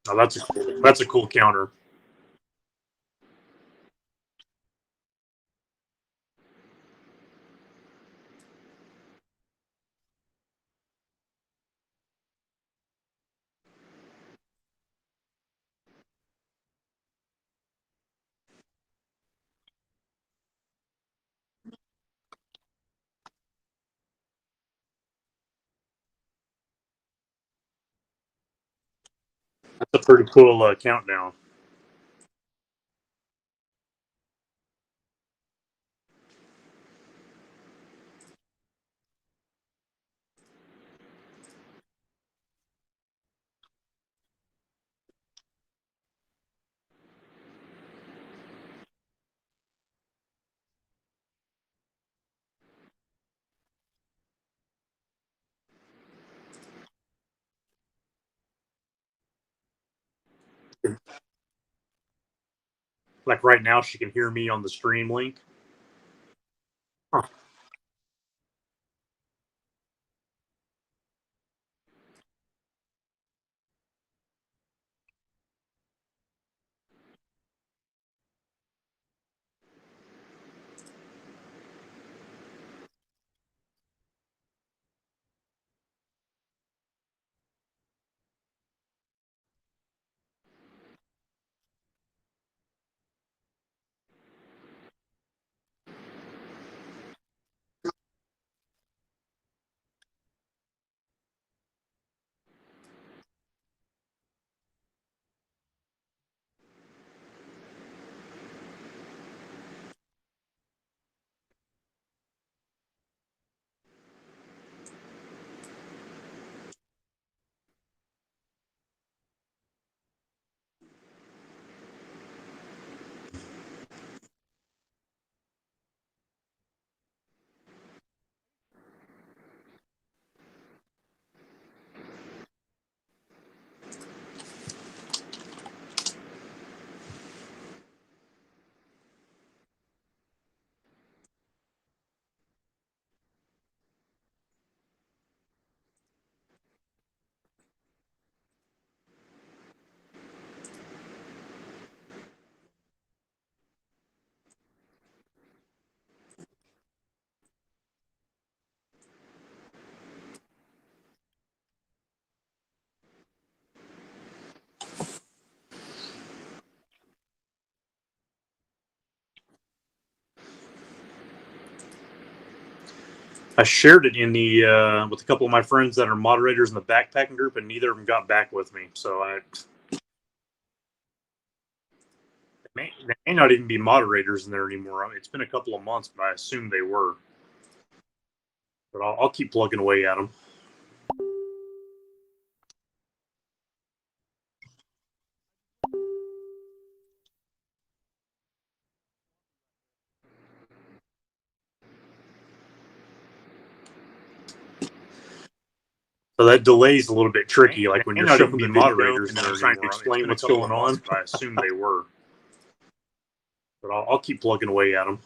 Oh, that's a cool counter. That's a pretty cool countdown. Like right now, she can hear me on the stream link. Huh. I shared it in the with a couple of my friends that are moderators in the backpacking group, and neither of them got back with me. So they may not even be moderators in there anymore. It's been a couple of months, but I assume they were. But I'll keep plugging away at them. So that delay's a little bit tricky. Like when you're showing the moderators and they're trying to explain what's going on. I assume they were. But I'll keep plugging away at them.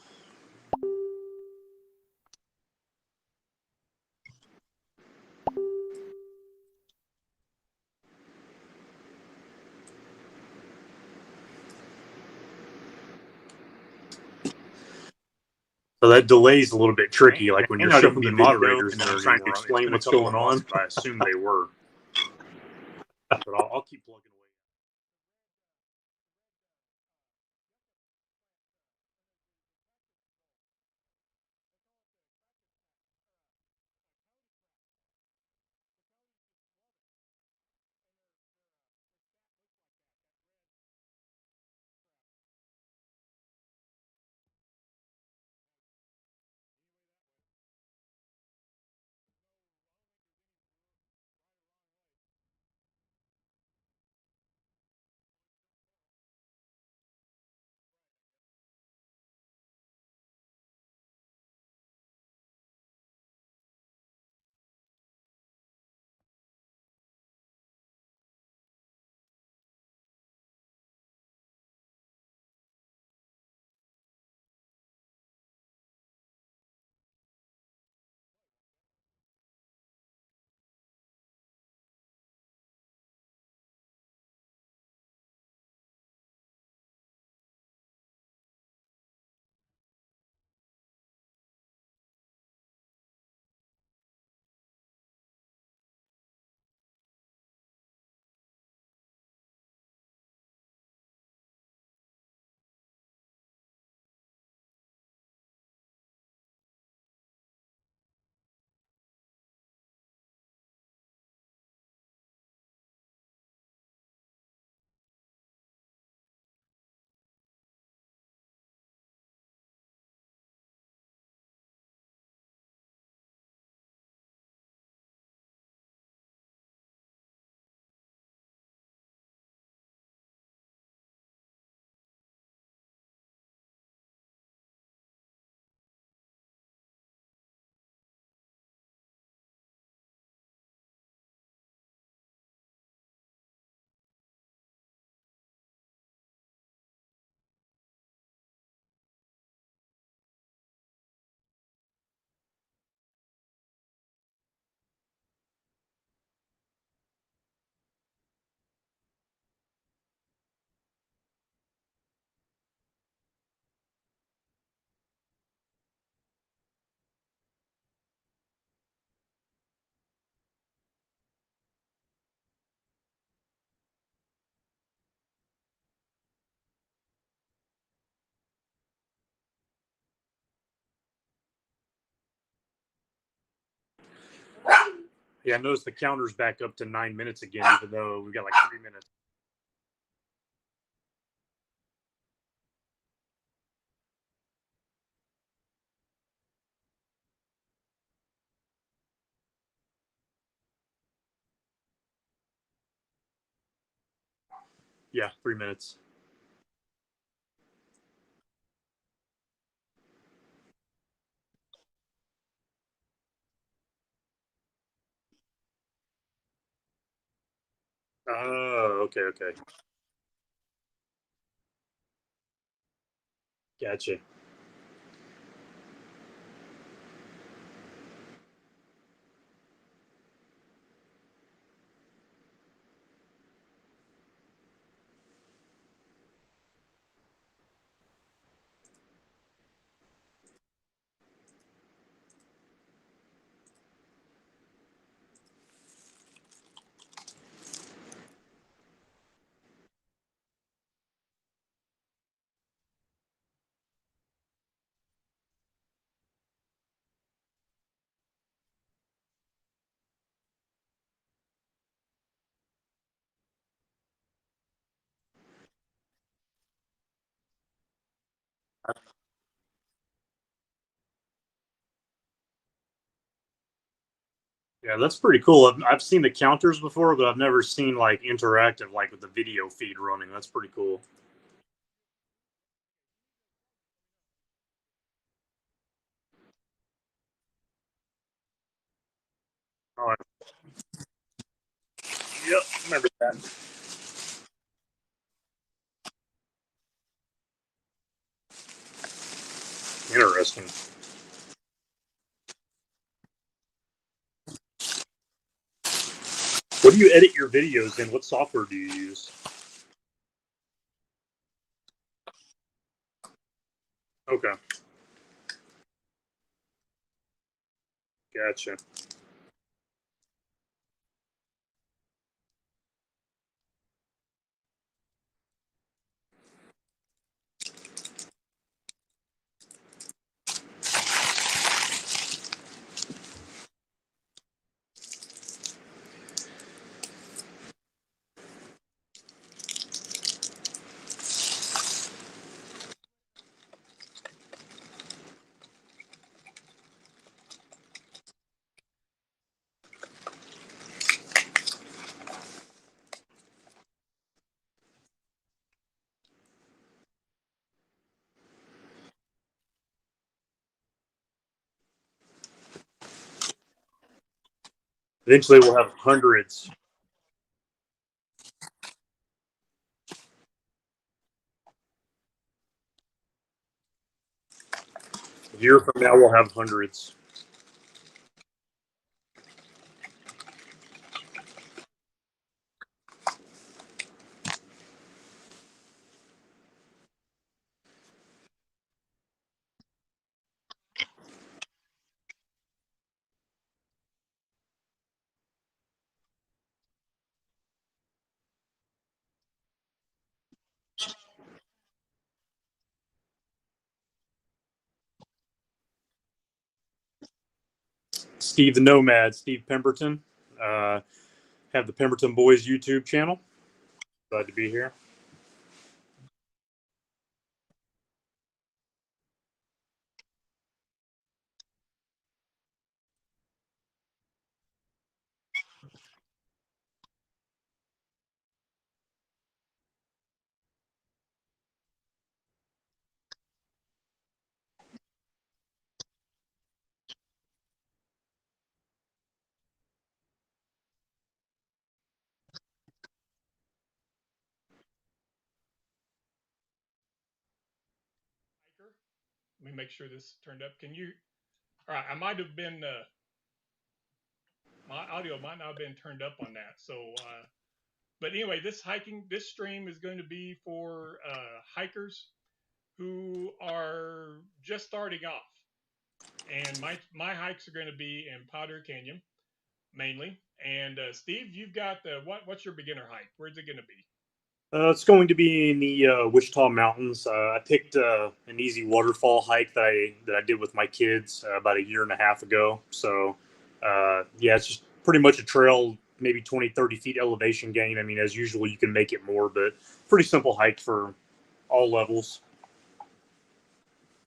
So that delay's a little bit tricky. Like when you're showing the moderators and they're trying to explain what's going on. I assume they were. But I'll keep plugging away. Yeah, I noticed the counter's back up to 9 minutes again, even though we've got like 3 minutes. Yeah, 3 minutes. Oh, okay, okay. Gotcha. Yeah, that's pretty cool. I've seen the counters before, but I've never seen like interactive, like with the video feed running. That's pretty cool. All right. Yep, remember that. Interesting. What do you edit your videos in? What software do you use? Okay, gotcha. Eventually, we'll have hundreds. A year from now, we'll have hundreds. Steve the Nomad, Steve Pemberton. Uh, have the Pemberton Boys YouTube channel. Glad to be here. Let me make sure this turned up. Can you? All right, I might have been my audio might not have been turned up on that. So, but anyway, this stream is going to be for hikers who are just starting off, and my hikes are going to be in Powder Canyon mainly. And Steve, you've got what's your beginner hike? Where's it going to be? It's going to be in the Wichita Mountains. I picked an easy waterfall hike that I did with my kids about a year and a half ago. So yeah, it's just pretty much a trail, maybe 20, 30 feet elevation gain. I mean, as usual, you can make it more, but pretty simple hike for all levels.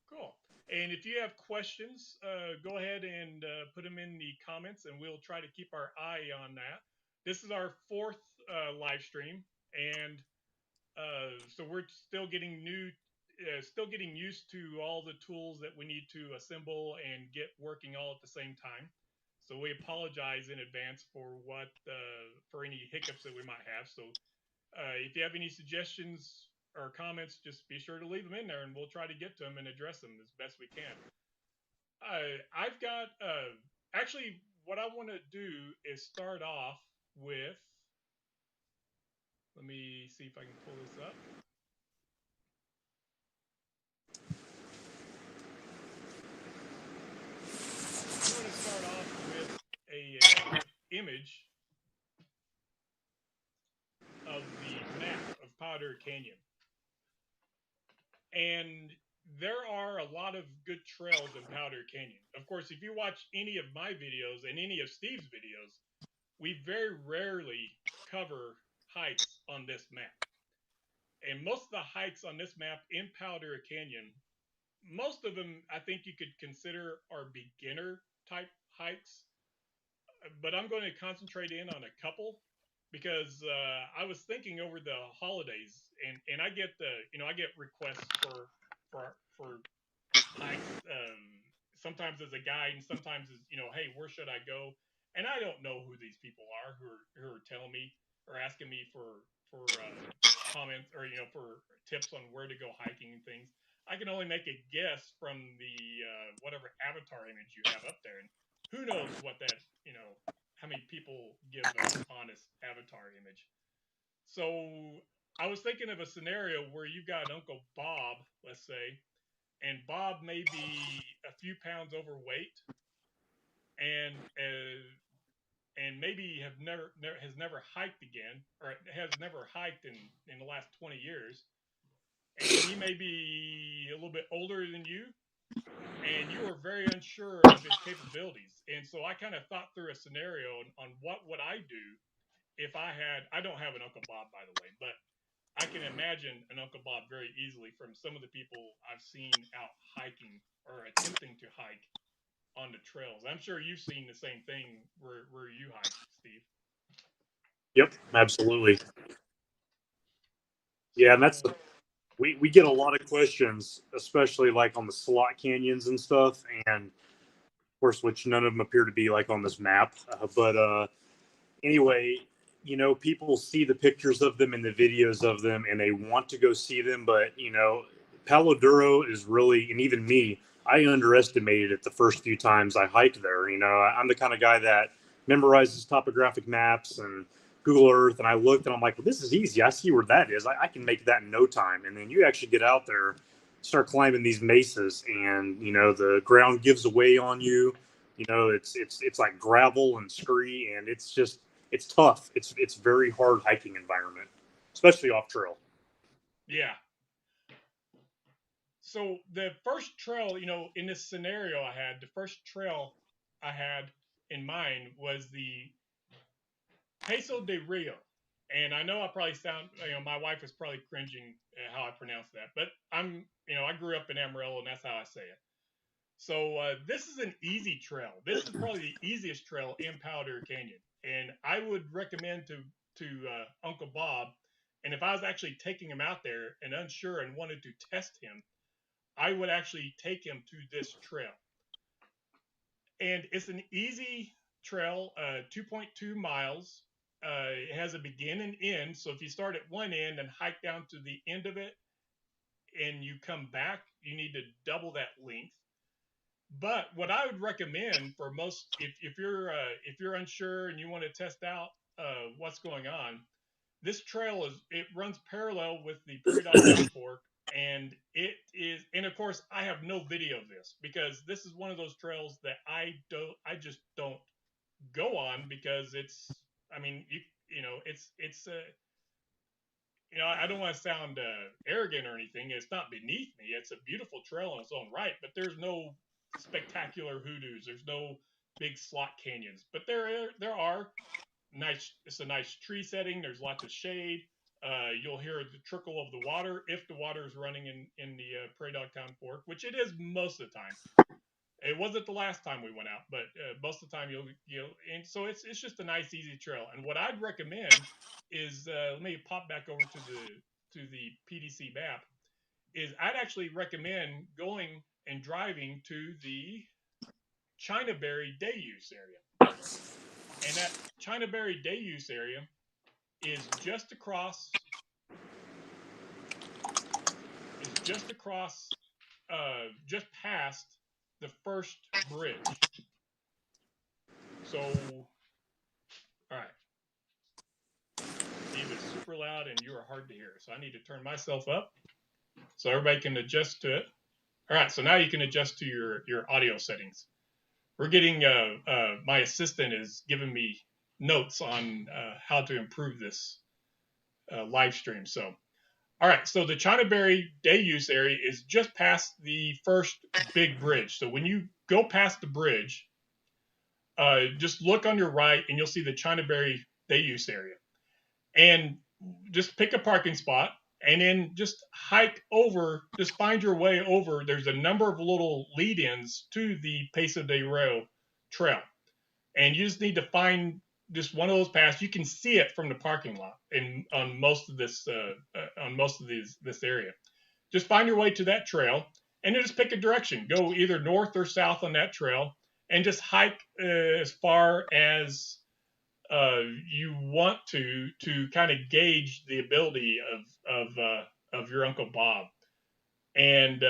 Cool. And if you have questions, go ahead and put them in the comments, and we'll try to keep our eye on that. This is our fourth live stream, and so we're still getting used to all the tools that we need to assemble and get working all at the same time. So we apologize in advance for any hiccups that we might have. So if you have any suggestions or comments, just be sure to leave them in there, and we'll try to get to them and address them as best we can. I've got actually what I want to do is start off with. Let me see if I can pull this up. I'm going to start off with a image of the map of Powder Canyon. And there are a lot of good trails in Powder Canyon. Of course, if you watch any of my videos and any of Steve's videos, we very rarely cover hikes on this map. And most of the hikes on this map in Powder Canyon, most of them I think you could consider are beginner type hikes. But I'm going to concentrate in on a couple because I was thinking over the holidays, and I get I get requests for hikes. Sometimes as a guide, and sometimes as hey, where should I go? And I don't know who these people are who are telling me or asking me for comments or for tips on where to go hiking and things. I can only make a guess from the whatever avatar image you have up there, and who knows what that how many people give an honest avatar image. So I was thinking of a scenario where you've got Uncle Bob, let's say, and Bob may be a few pounds overweight, and maybe has never hiked again, or has never hiked in the last 20 years, and he may be a little bit older than you, and you are very unsure of his capabilities. And so I kind of thought through a scenario on what would I do if I don't have an Uncle Bob, by the way, but I can imagine an Uncle Bob very easily from some of the people I've seen out hiking or attempting to hike on the trails. I'm sure you've seen the same thing where you hike, Steve. Yep, absolutely. Yeah, and that's So we get a lot of questions, especially like on the slot canyons and stuff, and of course, which none of them appear to be like on this map. But anyway, people see the pictures of them and the videos of them, and they want to go see them, but Palo Duro is really, and even me, I underestimated it the first few times I hiked there. I'm the kind of guy that memorizes topographic maps and Google Earth, and I looked and I'm like, well, this is easy. I see where that is. I can make that in no time. And then you actually get out there, start climbing these mesas, and the ground gives away on you. It's like gravel and scree, and it's tough. It's very hard hiking environment, especially off trail. yeah. So the first trail, in this scenario the first trail I had in mind was the Peso de Rio. And I know I probably sound, my wife is probably cringing at how I pronounce that, but I grew up in Amarillo, and that's how I say it. So this is an easy trail. This is probably the easiest trail in Powder Canyon, and I would recommend to Uncle Bob. And if I was actually taking him out there and unsure and wanted to test him, I would actually take him to this trail. And it's an easy trail, 2.2 miles. It has a begin and end. So if you start at one end and hike down to the end of it, and you come back, you need to double that length. But what I would recommend for most, if you're unsure and you want to test out what's going on, this trail runs parallel with the Prairie Dog Mountain Fork, and and of course I have no video of this because this is one of those trails that I just don't go on because I mean it's I don't want to sound arrogant or anything. It's not beneath me. It's a beautiful trail in its own right, but there's no spectacular hoodoos. There's no big slot canyons. But there are nice. It's a nice tree setting. There's lots of shade. You'll hear the trickle of the water if the water is running in the Prairie Dog Town Fork, which it is most of the time. It wasn't the last time we went out, but most of the time and so it's just a nice, easy trail. And what I'd recommend is let me pop back over to the PDC map. Is I'd actually recommend going and driving to the Chinaberry Day Use area, and that Chinaberry Day Use area is just across, just past the first bridge. So, all right. Steve is super loud and you are hard to hear. So I need to turn myself up so everybody can adjust to it. All right. So now you can adjust to your audio settings. We're getting, my assistant is giving me notes on how to improve this live stream. So, all right. So the Chinaberry Day Use area is just past the first big bridge. So when you go past the bridge, just look on your right and you'll see the Chinaberry Day Use area. And just pick a parking spot and then just hike over, just find your way over. There's a number of little lead-ins to the Peso de Reo trail. And you just need to find just one of those paths. You can see it from the parking lot on most of this area. Just find your way to that trail and then just pick a direction. Go either north or south on that trail and just hike as far as you want to kind of gauge the ability of your Uncle Bob. And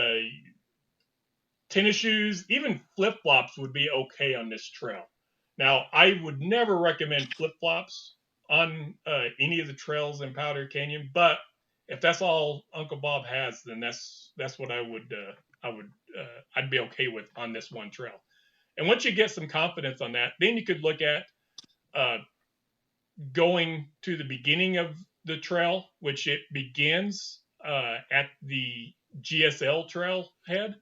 tennis shoes, even flip-flops would be okay on this trail. Now, I would never recommend flip-flops on any of the trails in Powder Canyon, but if that's all Uncle Bob has, then that's what I'd be okay with on this one trail. And once you get some confidence on that, then you could look at going to the beginning of the trail, which it begins at the GSL trailhead,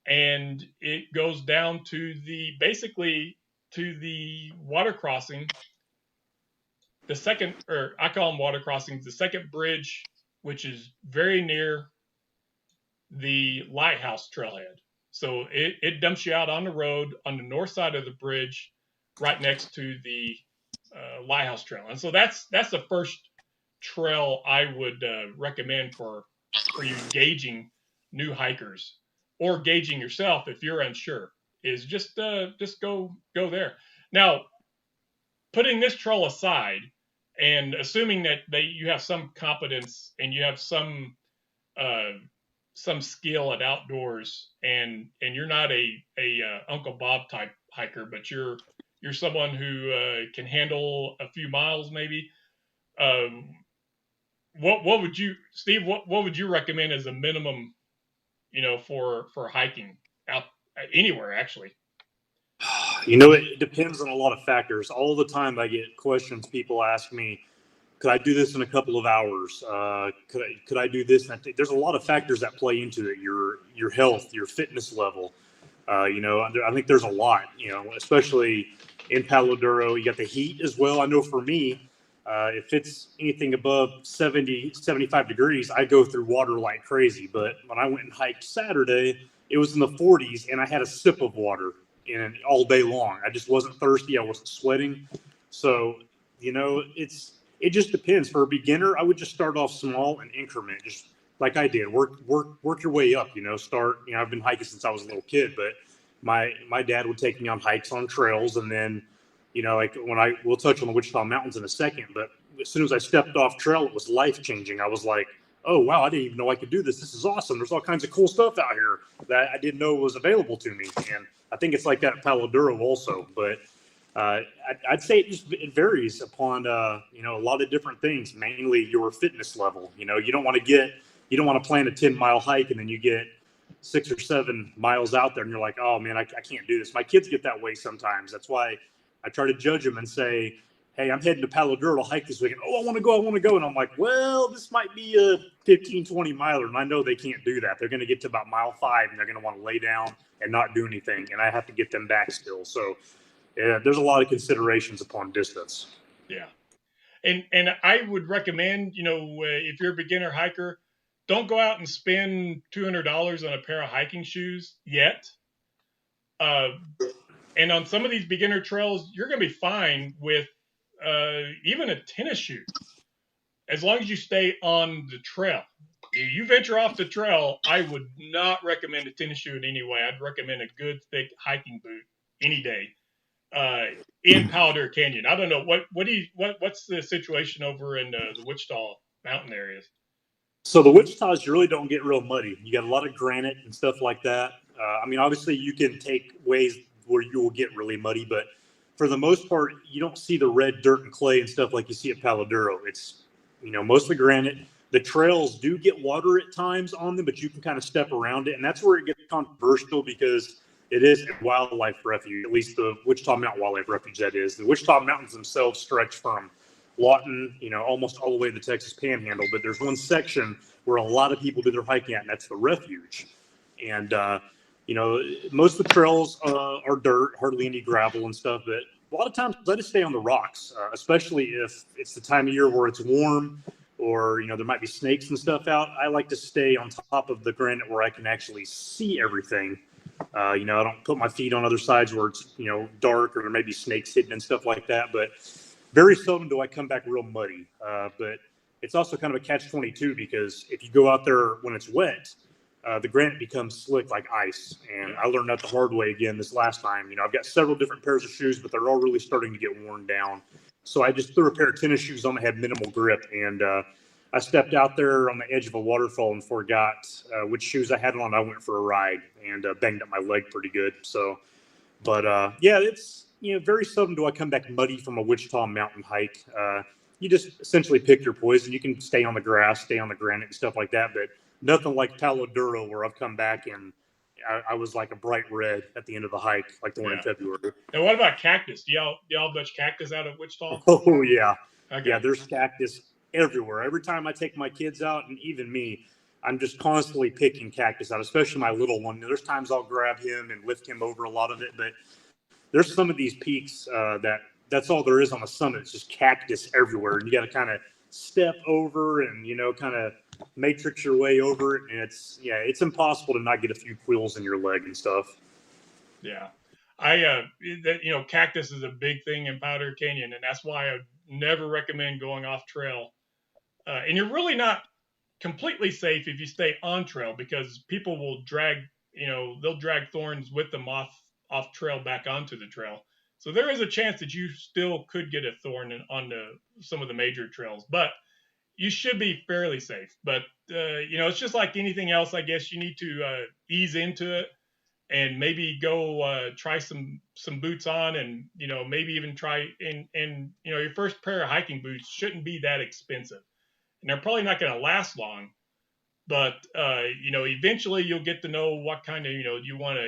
and it goes down to basically to the water crossing, the second, or I call them water crossings, the second bridge, which is very near the lighthouse trailhead. So it dumps you out on the road on the north side of the bridge, right next to the lighthouse trail. And so that's the first trail I would recommend for you gauging new hikers or gauging yourself if you're unsure, is just go there. Now, putting this trail aside and assuming that you have some competence and you have some skill at outdoors, and you're not a Uncle Bob type hiker, but you're someone who can handle a few miles maybe. What would you, Steve? What would you recommend as a minimum, for hiking out anywhere actually? It depends on a lot of factors. All the time I get questions. People ask me, could I do this in a couple of hours? Could I do this? And there's a lot of factors that play into it. Your health, your fitness level. I think there's a lot, especially in Palo Duro. You got the heat as well. I know for me, if it's anything above 70, 75 degrees, I go through water like crazy. But when I went and hiked Saturday, it was in the 40s and I had a sip of water in all day long. I just wasn't thirsty. I wasn't sweating. So, it just depends. For a beginner, I would just start off small and increment, just like I did. Work your way up, start, I've been hiking since I was a little kid, but my dad would take me on hikes on trails. And then, like we'll touch on the Wichita Mountains in a second, but as soon as I stepped off trail, it was life changing. I was like, oh, wow, I didn't even know I could do this. This is awesome. There's all kinds of cool stuff out here that I didn't know was available to me. And I think it's like that at Palo Duro also, but I'd say it varies upon, a lot of different things, mainly your fitness level. You don't want to plan a 10-mile hike and then you get 6 or 7 miles out there and you're like, oh man, I can't do this. My kids get that way sometimes. That's why I try to judge them and say, hey, I'm heading to Palo Duro to hike this weekend. Oh, I want to go. And I'm like, well, this might be a 15, 20 miler. And I know they can't do that. They're going to get to about mile 5 and they're going to want to lay down and not do anything. And I have to get them back still. So there's a lot of considerations upon distance. Yeah. And I would recommend, if you're a beginner hiker, don't go out and spend $200 on a pair of hiking shoes yet. And on some of these beginner trails, you're going to be fine with even a tennis shoe, as long as you stay on the trail. If you venture off the trail, I would not recommend a tennis shoe in any way. I'd recommend a good, thick hiking boot any day. In Powder Canyon, I don't know what's the situation over in the Wichita mountain areas. So the Wichitas, you really don't get real muddy. You got a lot of granite and stuff like that. I mean, obviously you can take ways where you will get really muddy, but for the most part, you don't see the red dirt and clay and stuff like you see at Palo Duro. It's, mostly granite. The trails do get water at times on them, but you can kind of step around it. And that's where it gets controversial because it is a wildlife refuge, at least the Wichita Mountain Wildlife Refuge, that is. The Wichita Mountains themselves stretch from Lawton, almost all the way to the Texas Panhandle. But there's one section where a lot of people do their hiking at, and that's the refuge. And, most of the trails are dirt, hardly any gravel and stuff. But a lot of times I just stay on the rocks, especially if it's the time of year where it's warm or, there might be snakes and stuff out. I like to stay on top of the granite where I can actually see everything. I don't put my feet on other sides where it's, dark or there may be snakes hidden and stuff like that. But very seldom do I come back real muddy. But it's also kind of a catch-22 because if you go out there when it's wet, the granite becomes slick like ice. And I learned that the hard way again this last time. I've got several different pairs of shoes, but they're all really starting to get worn down. So I just threw a pair of tennis shoes on that had minimal grip. And I stepped out there on the edge of a waterfall and forgot which shoes I had on. I went for a ride and banged up my leg pretty good. So, but it's, very seldom do I come back muddy from a Wichita mountain hike. You just essentially pick your poison. You can stay on the grass, stay on the granite and stuff like that, but nothing like Palo Duro where I've come back and I was like a bright red at the end of the hike, like the one in February. And what about cactus? Do y'all bunch cactus out of Wichita? Oh, yeah. Okay. Yeah, there's cactus everywhere. Every time I take my kids out, and even me, I'm just constantly picking cactus out, especially my little one. There's times I'll grab him and lift him over a lot of it, but there's some of these peaks that's all there is on the summit. It's just cactus everywhere, and you got to kind of step over and, kind of matrix your way over it. And it's impossible to not get a few quills in your leg and stuff. Yeah. Cactus is a big thing in Powder Canyon, and that's why I never recommend going off trail. And you're really not completely safe if you stay on trail because people will they'll drag thorns with them off trail back onto the trail. So there is a chance that you still could get a thorn on some of the major trails, but you should be fairly safe. But, it's just like anything else, I guess you need to ease into it and maybe go try some boots on and, maybe even try and your first pair of hiking boots shouldn't be that expensive. And they're probably not going to last long. But, eventually you'll get to know what kind of, you want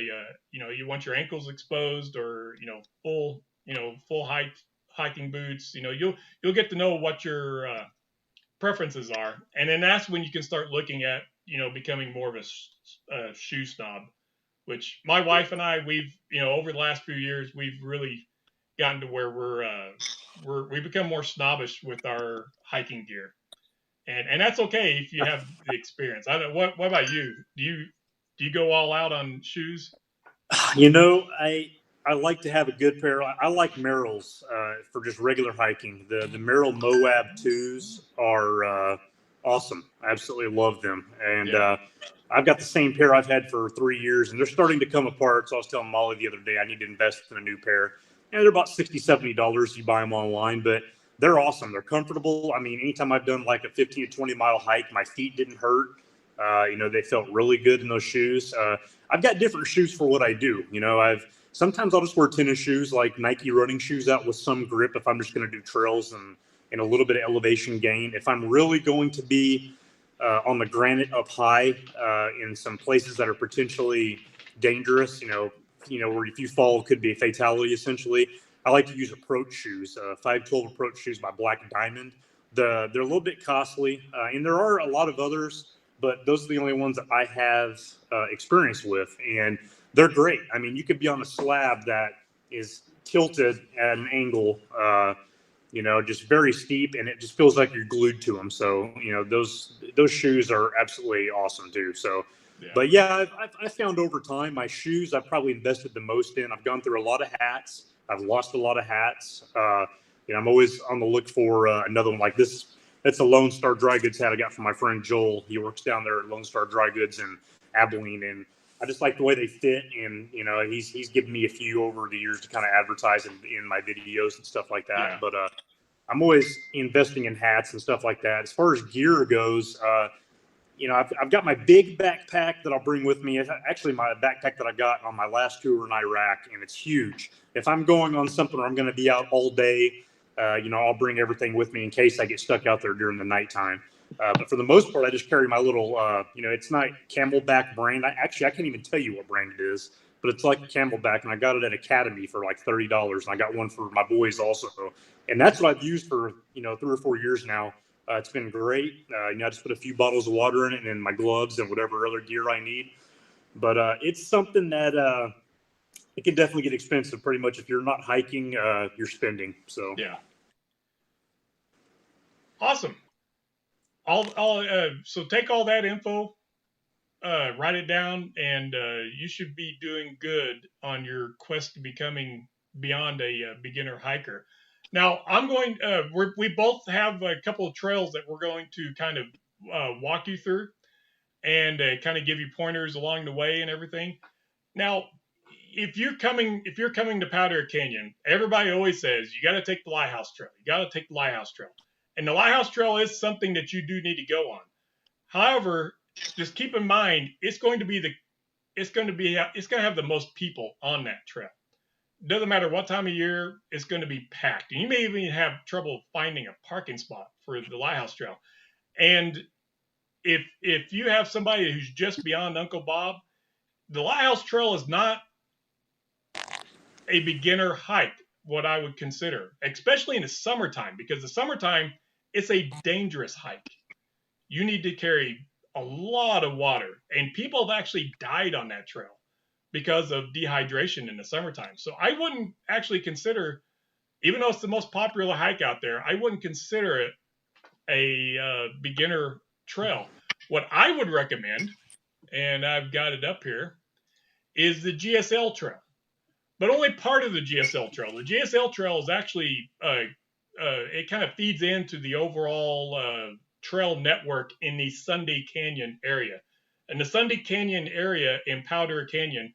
you want your ankles exposed or, full height hiking boots. You'll get to know what your preferences are. And then that's when you can start looking at, becoming more of a shoe snob, which my wife and I, we've, over the last few years, we've really gotten to where we become more snobbish with our hiking gear. And that's okay if you have the experience. I don't. What about you? Do you go all out on shoes? I like to have a good pair. I like Merrell's for just regular hiking. The Merrell Moab 2s are awesome. I absolutely love them. And I've got the same pair I've had for 3 years, and they're starting to come apart. So I was telling Molly the other day I need to invest in a new pair. And they're about $60, $70. You buy them online, but they're awesome. They're comfortable. I mean, anytime I've done like a 15 to 20 mile hike, my feet didn't hurt. They felt really good in those shoes. I've got different shoes for what I do. Sometimes I'll just wear tennis shoes, like Nike running shoes out with some grip if I'm just going to do trails and a little bit of elevation gain. If I'm really going to be on the granite up high in some places that are potentially dangerous, where if you fall, it could be a fatality essentially. I like to use approach shoes, 512 approach shoes by Black Diamond. They're a little bit costly, and there are a lot of others, but those are the only ones that I have experience with, and they're great. I mean, you could be on a slab that is tilted at an angle, just very steep, and it just feels like you're glued to them. So, those shoes are absolutely awesome too. So, yeah. But yeah, I've found over time my shoes I've probably invested the most in. I've gone through a lot of hats. I've lost a lot of hats. I'm always on the look for another one like this. That's a Lone Star Dry Goods hat I got from my friend Joel. He works down there at Lone Star Dry Goods in Abilene, and I just like the way they fit. And he's given me a few over the years to kind of advertise in my videos and stuff like that. Yeah. But I'm always investing in hats and stuff like that. As far as gear goes, I've got my big backpack that I'll bring with me. It's actually my backpack that I got on my last tour in Iraq, and it's huge. If I'm going on something where I'm going to be out all day, I'll bring everything with me in case I get stuck out there during the nighttime. But for the most part, I just carry my little, it's not Camelback brand. I can't even tell you what brand it is, but it's like a Camelback, and I got it at Academy for like $30, and I got one for my boys also. And that's what I've used for, 3 or 4 years now. It's been great. I just put a few bottles of water in it and my gloves and whatever other gear I need. But it's something that it can definitely get expensive pretty much. If you're not hiking, you're spending. So yeah. Awesome. So take all that info, write it down, and you should be doing good on your quest to becoming beyond a beginner hiker. Now, I'm going. We both have a couple of trails that we're going to kind of walk you through, and kind of give you pointers along the way and everything. Now, if you're coming to Powder Canyon, everybody always says you got to take the Lighthouse Trail. You got to take the Lighthouse Trail, and the Lighthouse Trail is something that you do need to go on. However, just keep in mind it's going to have the most people on that trail. Doesn't matter what time of year, it's going to be packed. And you may even have trouble finding a parking spot for the Lighthouse Trail. And if you have somebody who's just beyond Uncle Bob, the Lighthouse Trail is not a beginner hike, what I would consider, especially in the summertime, because the summertime, it's a dangerous hike. You need to carry a lot of water, and people have actually died on that trail because of dehydration in the summertime. So I wouldn't actually consider, even though it's the most popular hike out there, I wouldn't consider it a beginner trail. What I would recommend, and I've got it up here, is the GSL trail. But only part of the GSL trail. The GSL trail is actually, it kind of feeds into the overall trail network in the Sunday Canyon area. And the Sunday Canyon area in Powder Canyon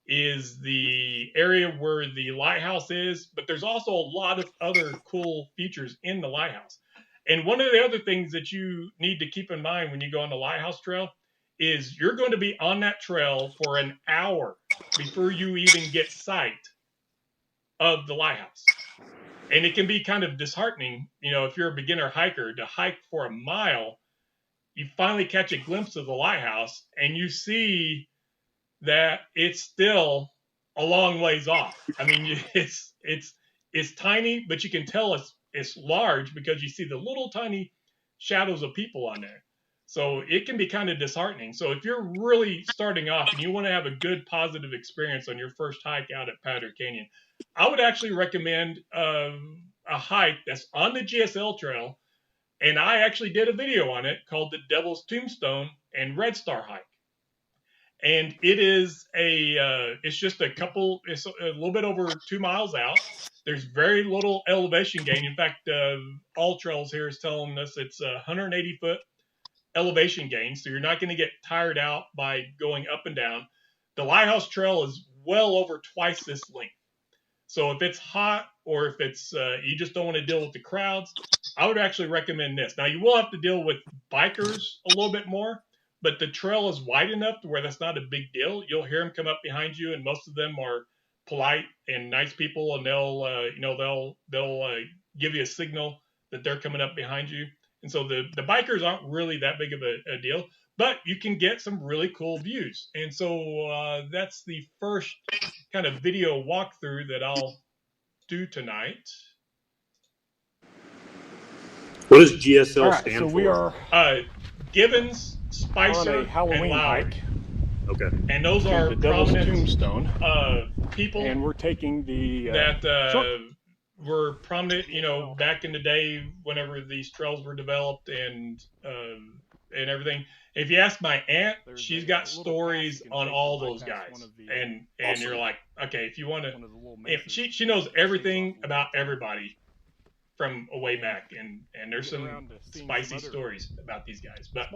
is the area where the lighthouse is, but there's also a lot of other cool features in the lighthouse. And one of the other things that you need to keep in mind when you go on the Lighthouse Trail is you're going to be on that trail for an hour before you even get sight of the lighthouse. And it can be kind of disheartening, if you're a beginner hiker, to hike for a mile, you finally catch a glimpse of the lighthouse, and you see that it's still a long ways off. I mean, it's tiny, but you can tell it's large because you see the little tiny shadows of people on there. So it can be kind of disheartening. So if you're really starting off and you want to have a good positive experience on your first hike out at Powder Canyon, I would actually recommend a hike that's on the GSL Trail. And I actually did a video on it called the Devil's Tombstone and Red Star Hike. And it is it's just it's a little bit over 2 miles out. There's very little elevation gain. In fact, All Trails here is telling us it's 180 foot elevation gain. So you're not going to get tired out by going up and down. The Lighthouse Trail is well over twice this length. So if it's hot or if it's you just don't want to deal with the crowds, I would actually recommend this. Now, you will have to deal with bikers a little bit more, but the trail is wide enough to where that's not a big deal. You'll hear them come up behind you, and most of them are polite and nice people, and they'll give you a signal that they're coming up behind you. And so the bikers aren't really that big of a deal, but you can get some really cool views. And so that's the first kind of video walkthrough that I'll do tonight. What does GSL stand for? We are Givens, Spicer, on a Halloween and Lowry. hike. Okay. And those are the Devil's prominent Tombstone. people, and we're taking the that were prominent, back in the day whenever these trails were developed and everything. If you ask my aunt, she's got stories on all those guys, and Awesome. you're like, okay, if you want to, she knows everything about everybody from a way back, and there's some spicy stories about these guys. But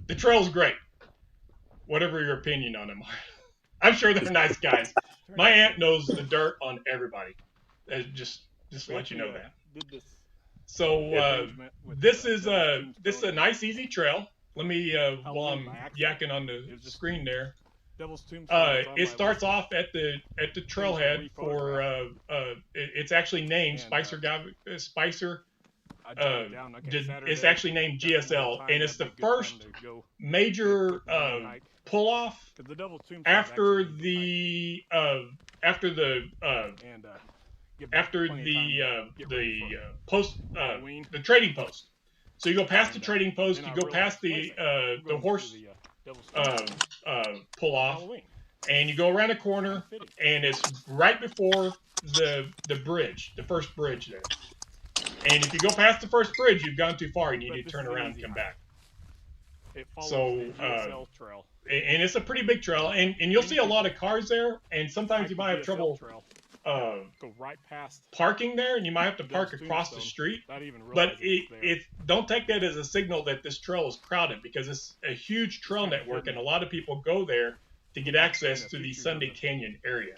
the trail's great, whatever your opinion on them. I'm sure they're nice guys. My aunt knows the dirt on everybody. Just to let you know that. So this is a nice easy trail. Let me while I'm yakking on the screen there. It starts off at the trailhead for it's actually named Spicer. It's actually named GSL, and it's the first major pull off after the post the trading post. So you go past the trading post, you go past the horse pull off, and you go around a corner, and it's right before the bridge, the first bridge there. And if you go past the first bridge, you've gone too far. You need to turn around and come back. So, and it's a pretty big trail, and you'll see a lot of cars there, and sometimes you might have trouble parking there, and you might have to park across the street. But it don't take that as a signal that this trail is crowded, because it's a huge trail network, and a lot of people go there to get access to the Sunday Canyon area.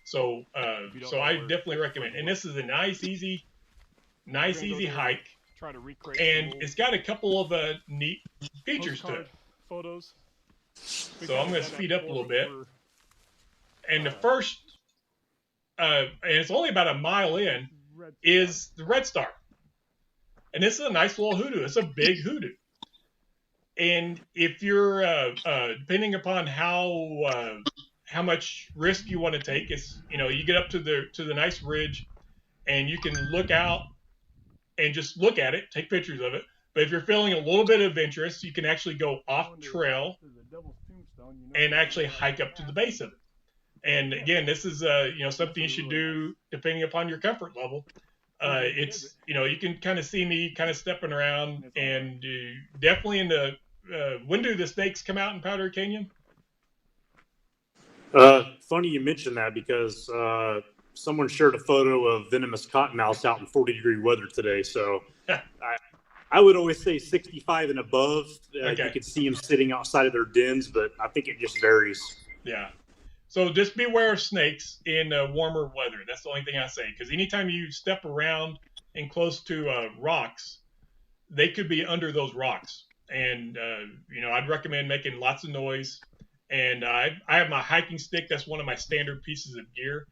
So, so I definitely recommend. And this is a nice, easy hike, and it's got a couple of neat features to it. So I'm going to speed up a little bit. And the first, and it's only about a mile in, is the Red Star. And this is a nice little hoodoo. It's a big hoodoo. And if you're, depending upon how much risk you want to take, it's, you get up to the nice ridge, and you can look out and just look at it, take pictures of it. But if you're feeling a little bit of interest, you can actually go off trail and actually hike up to the base of it. And again, this is something you should do depending upon your comfort level. It's you can kind of see me kind of stepping around, and definitely in the when do the snakes come out in Powder Canyon? Funny you mentioned that, because someone shared a photo of venomous cottonmouths out in 40-degree weather today. So I would always say 65 and above. Okay. You could see them sitting outside of their dens, but I think it just varies. Yeah. So just beware of snakes in warmer weather. That's the only thing I say, because anytime you step around and close to rocks, they could be under those rocks. And, I'd recommend making lots of noise. And I have my hiking stick. That's one of my standard pieces of gear.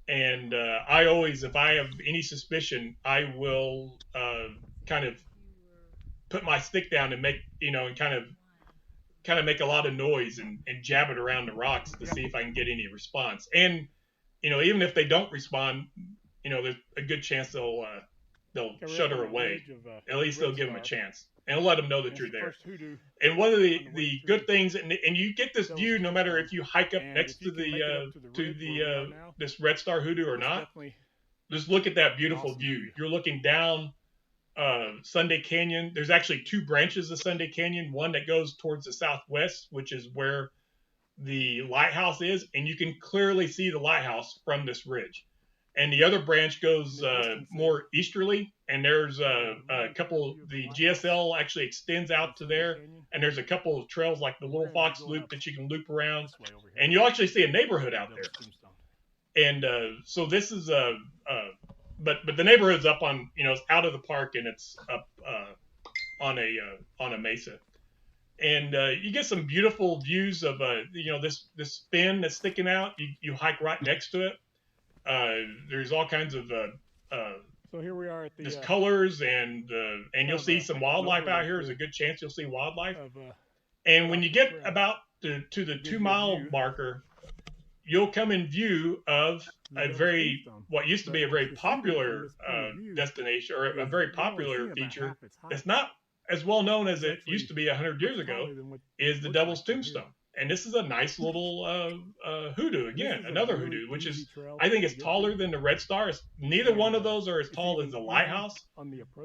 And I always, if I have any suspicion, I will kind of put my stick down and make, and kind of make a lot of noise and jab it around the rocks to see if I can get any response. And, even if they don't respond, there's a good chance they'll shut her away. At least they'll give them a chance. And let them know that you're there. And one of the good things, and you get this view no matter if you hike up next to this Red Star hoodoo or not. Just look at that beautiful view. You're looking down Sunday Canyon. There's actually two branches of Sunday Canyon. One that goes towards the southwest, which is where the lighthouse is, and you can clearly see the lighthouse from this ridge. And the other branch goes more easterly, and there's a couple. The GSL actually extends out to there, and there's a couple of trails like the Little Fox Loop that you can loop around, and you'll actually see a neighborhood out there. And so this is but the neighborhood's up on, it's out of the park, and it's up on a mesa, and you get some beautiful views of this fin that's sticking out. You hike right next to it. There's all kinds of so here we are at the colors, and you'll see some wildlife out here. There's a good chance you'll see wildlife. And when you get about to the 2 mile marker, you'll come in view of what used to be a very popular destination, or a very popular feature. It's not as well known as it used to be 100 years ago, is the Devil's Tombstone. And this is a nice little hoodoo again, another hoodoo, which is I think is taller than the Red Star. Neither one of those are as tall as the Lighthouse,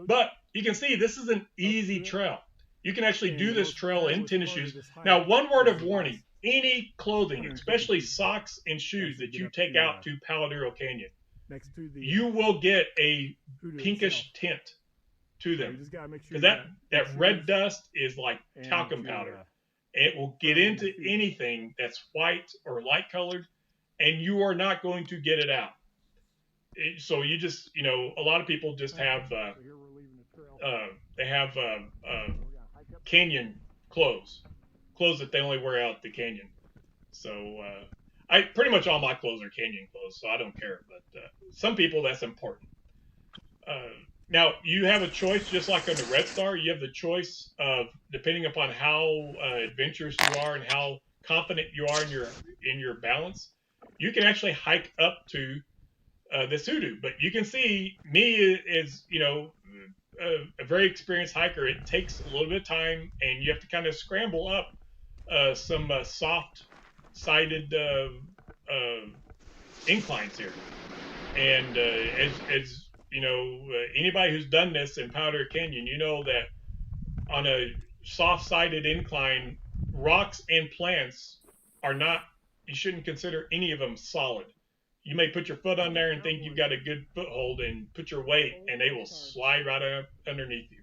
but you can see this is an easy trail. You can actually do this trail in tennis shoes. Now, one word of warning: any clothing, especially socks and shoes that you take out to Paladuro Canyon, you will get a pinkish tint to them, because that red dust is like talcum powder. It will get into anything that's white or light colored, and you are not going to get it out. So you just, a lot of people just have canyon clothes that they only wear out the canyon. So I pretty much all my clothes are canyon clothes, so I don't care. But some people, that's important. Now, you have a choice, just like on the Red Star. You have the choice of, depending upon how adventurous you are and how confident you are in your balance, you can actually hike up to this hoodoo. But you can see me as, a very experienced hiker. It takes a little bit of time, and you have to kind of scramble up some soft-sided inclines here. And as anybody who's done this in Powder Canyon, you know that on a soft-sided incline, rocks and plants are not, you shouldn't consider any of them solid. You may put your foot on there and think you've got a good foothold and put your weight, and they will slide right up underneath you.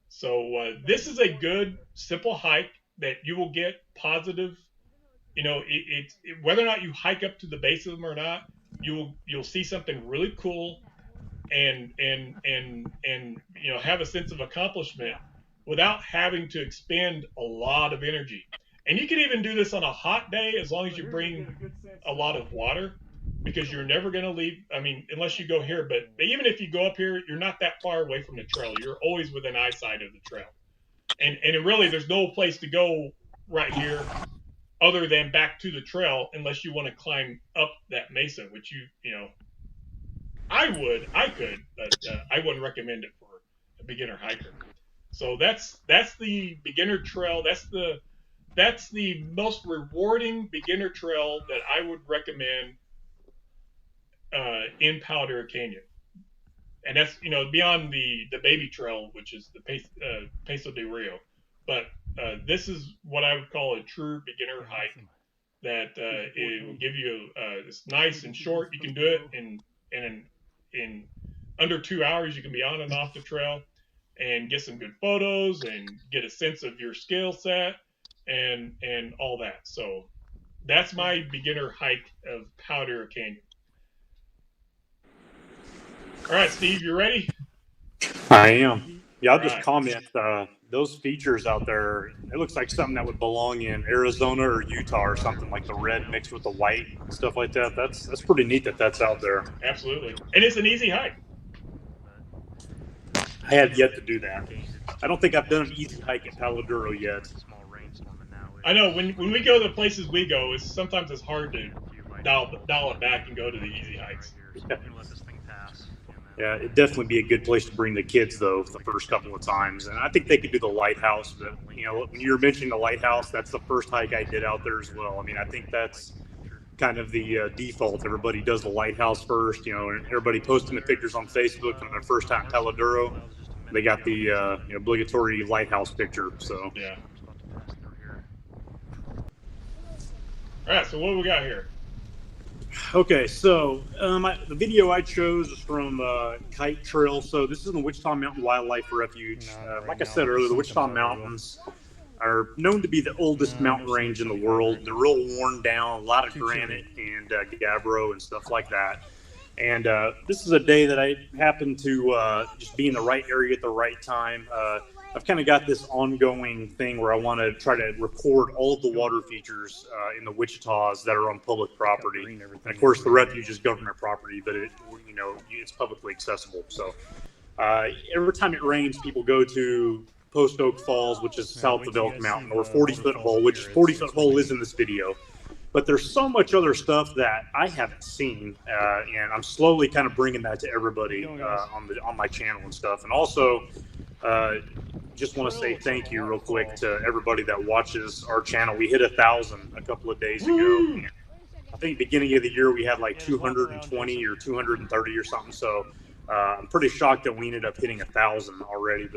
So this is a good, simple hike that you will get positive, whether or not you hike up to the base of them or not, you'll see something really cool and have a sense of accomplishment without having to expend a lot of energy. And you can even do this on a hot day as long as you bring a lot of water, because you're never going to leave, unless you go here, but even if you go up here, you're not that far away from the trail. You're always within eyesight of the trail. And really, there's no place to go right here other than back to the trail, unless you want to climb up that mesa, which I could, but I wouldn't recommend it for a beginner hiker. So that's the beginner trail. That's the most rewarding beginner trail that I would recommend in Powder Canyon. And that's, beyond the baby trail, which is the Peso de Rio. But this is what I would call a true beginner hike that it will give you it's nice and short. You can do it in under 2 hours. You can be on and off the trail and get some good photos and get a sense of your skill set and all that. So that's my beginner hike of Powder Canyon. All right, Steve, you ready? I am. Yeah, I'll just comment. Those features out there, it looks like something that would belong in Arizona or Utah or something, like the red mixed with the white and stuff like that. That's pretty neat that's out there. Absolutely. And it's an easy hike. I have yet to do that. I don't think I've done an easy hike at Paladuro yet. I know when we go to the places we go, sometimes it's hard to dial it back and go to the easy hikes. Yeah, it'd definitely be a good place to bring the kids, though, the first couple of times. And I think they could do the Lighthouse. But, when you were mentioning the Lighthouse, that's the first hike I did out there as well. I think that's kind of the default. Everybody does the Lighthouse first, and everybody posting the pictures on Facebook on their first time at Paladuro. They got the obligatory Lighthouse picture. So yeah. All right, so what do we got here? Okay, so the video I chose is from Kite Trail. So this is in the Wichita Mountain Wildlife Refuge. Like I said earlier, the Wichita Mountains are known to be the oldest mountain range in the world. They're real worn down, a lot of granite and gabbro and stuff like that. And this is a day that I happened to just be in the right area at the right time. I've kind of got this ongoing thing where I want to try to record all of the water features in the Wichitas that are on public property. And of course, the refuge is government property, but it's publicly accessible. So every time it rains, people go to Post Oak Falls, which is south of Elk Mountain, or 40-foot hole, which 40-foot hole is in this video. But there's so much other stuff that I haven't seen, and I'm slowly kind of bringing that to everybody on my channel and stuff. And also, just want to say thank you real quick to everybody that watches our channel. We hit 1,000 a couple of days ago. And I think beginning of the year we had like 220 or 230 or something. So I'm pretty shocked that we ended up hitting 1,000 already.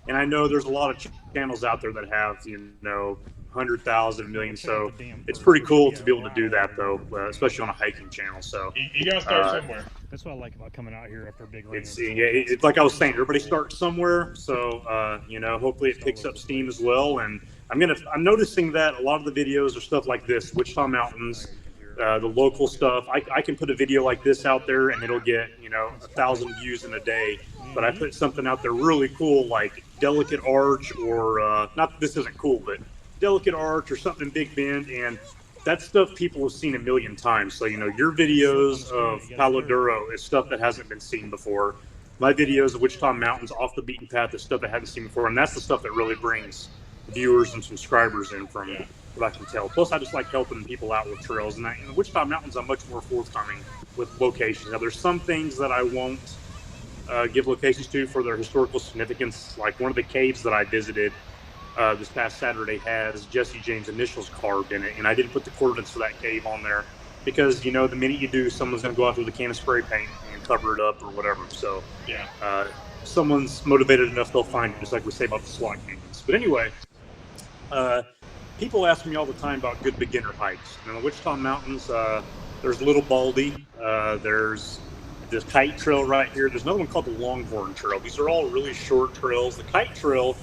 And I know there's a lot of channels out there that have 100,000, million. So it's pretty cool to be able to do that, though, especially on a hiking channel. So you gotta start somewhere. That's what I like about coming out here after a big rain. It's like I was saying, everybody starts somewhere. So hopefully it picks up steam as well. And I'm noticing that a lot of the videos are stuff like this, Wichita Mountains, the local stuff. I can put a video like this out there and it'll get 1,000 views in a day. But I put something out there really cool like Delicate Arch, or not that this isn't cool, but Delicate Arch or something Big Bend, and that stuff people have seen a million times. So your videos of Palo Duro is stuff that hasn't been seen before. My videos of Wichita Mountains, Off the Beaten Path, is stuff that I haven't seen before, and that's the stuff that really brings viewers and subscribers in, from what I can tell. Plus, I just like helping people out with trails, and in the Wichita Mountains, I'm much more forthcoming with locations. Now, there's some things that I won't give locations to for their historical significance. Like one of the caves that I visited this past Saturday has Jesse James' initials carved in it, and I didn't put the coordinates for that cave on there because the minute you do, someone's going to go out with a can of spray paint and cover it up or whatever. So someone's motivated enough, they'll find it, just like we say about the slot canyons. But anyway, people ask me all the time about good beginner hikes. In the Wichita Mountains, there's Little Baldy, there's this kite trail right here. There's another one called the Longhorn Trail. These are all really short trails. The kite trail,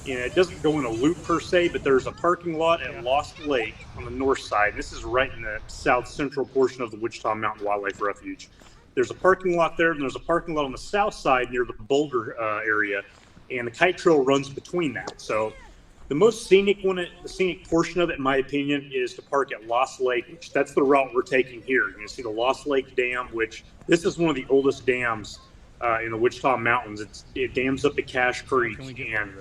it doesn't go in a loop per se, but there's a parking lot at Lost Lake on the north side. This is right in the south central portion of the Wichita Mountain Wildlife Refuge. There's a parking lot there, and there's a parking lot on the south side near the Boulder area, and the kite trail runs between that. So the most scenic portion of it, in my opinion, is to park at Lost Lake, which that's the route we're taking here. You can see the Lost Lake Dam, which this is one of the oldest dams in the Wichita Mountains. It dams up the Cache Creek, and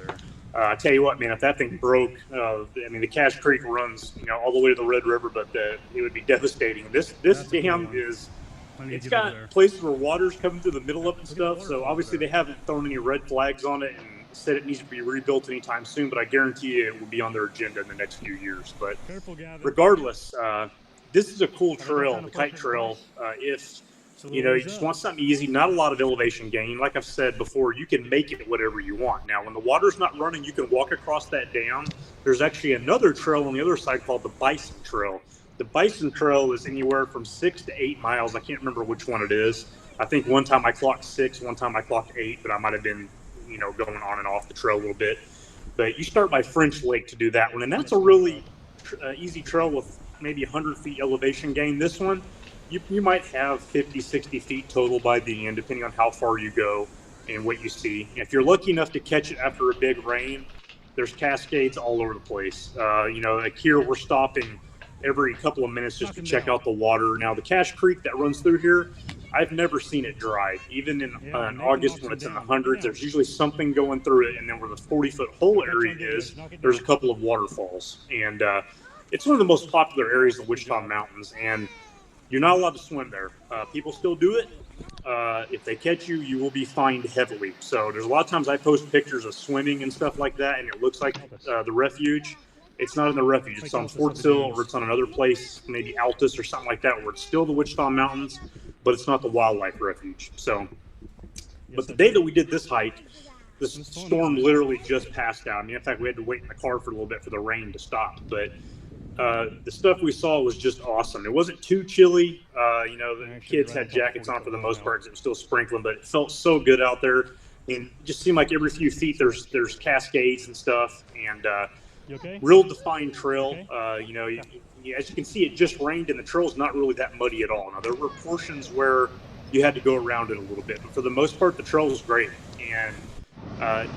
I tell you what, man, if that thing broke, the Cache Creek runs, all the way to the Red River, but it would be devastating. This dam it's got places where water's coming through the middle of it and stuff. So obviously they haven't thrown any red flags on it and said it needs to be rebuilt anytime soon, but I guarantee you it will be on their agenda in the next few years. But regardless, this is a cool trail, the kite trail. If you just want something easy, not a lot of elevation gain. Like I've said before, you can make it whatever you want. Now, when the water's not running, you can walk across that dam. There's actually another trail on the other side called the Bison Trail. The Bison Trail is anywhere from 6 to 8 miles. I can't remember which one it is. I think one time I clocked 6, one time I clocked 8, but I might have been, going on and off the trail a little bit. But you start by French Lake to do that one, and that's a really easy trail with maybe 100 feet elevation gain. This one, you might have 50, 60 feet total by the end, depending on how far you go and what you see. If you're lucky enough to catch it after a big rain, there's cascades all over the place. Like here we're stopping every couple of minutes just to check out the water. Now, the Cache Creek that runs through here, I've never seen it dry. Even in August when it's in the hundreds, there's usually something going through it. And then where the 40-foot hole area is, there's a couple of waterfalls. And it's one of the most popular areas of Wichita Mountains. And you're not allowed to swim there. People still do it. If they catch you, you will be fined heavily. So there's a lot of times I post pictures of swimming and stuff like that, and it looks like the refuge. It's not in the refuge. It's on Fort Hill, or it's on another place, maybe Altus or something like that, where it's still the Wichita Mountains, but it's not the wildlife refuge. So, but the day that we did this hike, the storm literally just passed out. In fact, we had to wait in the car for a little bit for the rain to stop. But the stuff we saw was just awesome. It wasn't too chilly. The kids had jackets on for the most part because it was still sprinkling, but it felt so good out there. And it just seemed like every few feet there's cascades and stuff, and real defined trail. As you can see, it just rained, and the trail's not really that muddy at all. Now, there were portions where you had to go around it a little bit, but for the most part, the trail was great. And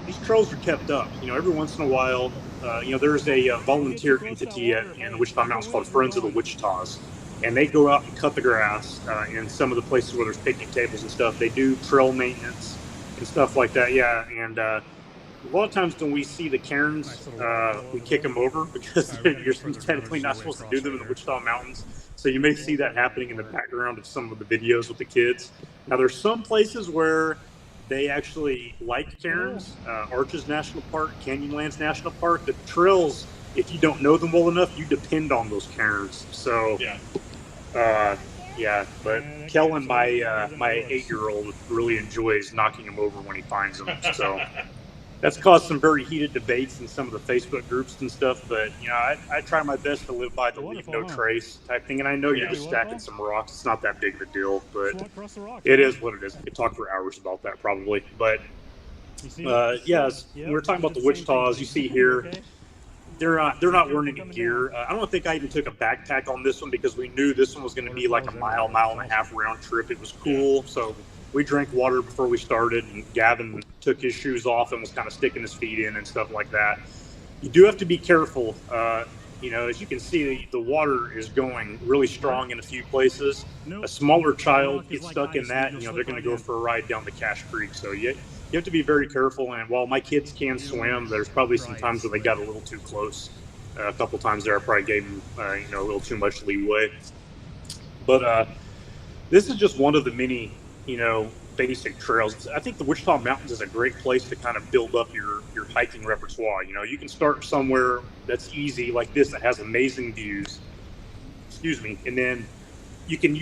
these trails are kept up. Every once in a while, there's a volunteer entity in the Wichita Mountains called Friends of the Wichitas, and they go out and cut the grass in some of the places where there's picnic tables and stuff. They do trail maintenance and stuff like that. Yeah, and a lot of times when we see the cairns, we kick them over because you're technically not supposed to do them in the Wichita Mountains. So you may see that happening in the background of some of the videos with the kids. Now, there's some places where they actually like cairns, Arches National Park, Canyonlands National Park. The trails, if you don't know them well enough, you depend on those cairns. So, yeah, but Kellen, my 8-year-old, really enjoys knocking them over when he finds them. So that's caused some very heated debates in some of the Facebook groups and stuff. But I try my best to live by the leave no trace type thing. And I know you're just stacking some rocks. It's not that big of a deal, but it is what it is. We could talk for hours about that probably. But yes, we were talking about the Wichita's. You see here. They're not wearing any gear. I don't think I even took a backpack on this one because we knew this one was going to be like a mile and a half round trip. It was cool, so we drank water before we started, and Gavin took his shoes off and was kind of sticking his feet in and stuff like that. You do have to be careful. As you can see, the water is going really strong in a few places. A smaller child gets stuck in that, they're going to go for a ride down the Cache Creek. So you have to be very careful. And while my kids can swim, there's probably some times where they got a little too close. A couple times there, I probably gave them, a little too much leeway. But this is just one of the many, basic trails. I think the Wichita Mountains is a great place to kind of build up your hiking repertoire. You can start somewhere that's easy like this that has amazing views. And then you can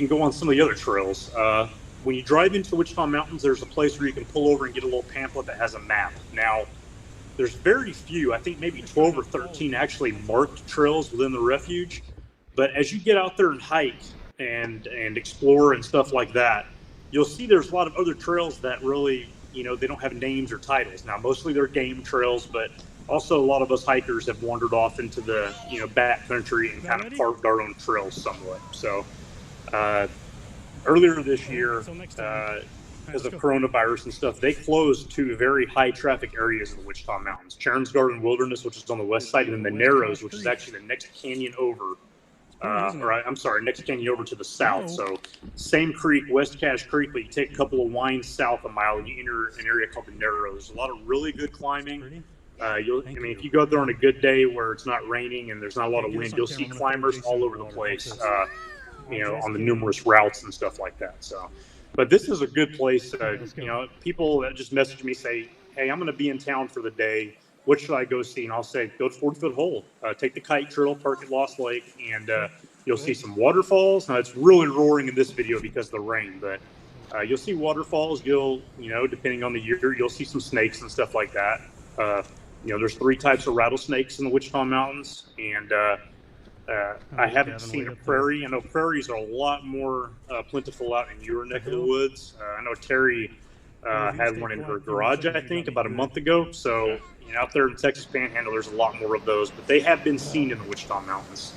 go on some of the other trails. When you drive into the Wichita Mountains, there's a place where you can pull over and get a little pamphlet that has a map. Now, there's very few, I think maybe 12 or 13 actually marked trails within the refuge. But as you get out there and hike and explore and stuff like that, you'll see there's a lot of other trails that really, they don't have names or titles. Now, mostly they're game trails, but also a lot of us hikers have wandered off into the, back country and kind of carved our own trails somewhat. So, earlier this year, because of coronavirus and stuff, they closed 2 very high traffic areas of the Wichita Mountains. Charon's Garden Wilderness, which is on the west side, and then the Narrows, which is actually the next canyon over. Next canyon over to the south. So same creek, West Cache Creek, but you take a couple of winds south a mile and you enter an area called the Narrows. A lot of really good climbing. If you go there on a good day where it's not raining and there's not a lot of wind, you'll see climbers all over the place, on the numerous routes and stuff like that. So, but this is a good place. People that just message me say, hey, I'm going to be in town for the day. What should I go see? And I'll say, go to 40-foot hole, take the kite trail, park at Lost Lake, and you'll see some waterfalls. Now, it's really roaring in this video because of the rain, but you'll see waterfalls. Depending on the year, you'll see some snakes and stuff like that. There's 3 types of rattlesnakes in the Wichita Mountains, and I haven't seen a prairie. I know prairies are a lot more plentiful out in your neck of the woods. I know Terry had one in her garage, I think, about a month ago. So, out there in the Texas Panhandle, there's a lot more of those, but they have been seen in the Wichita Mountains.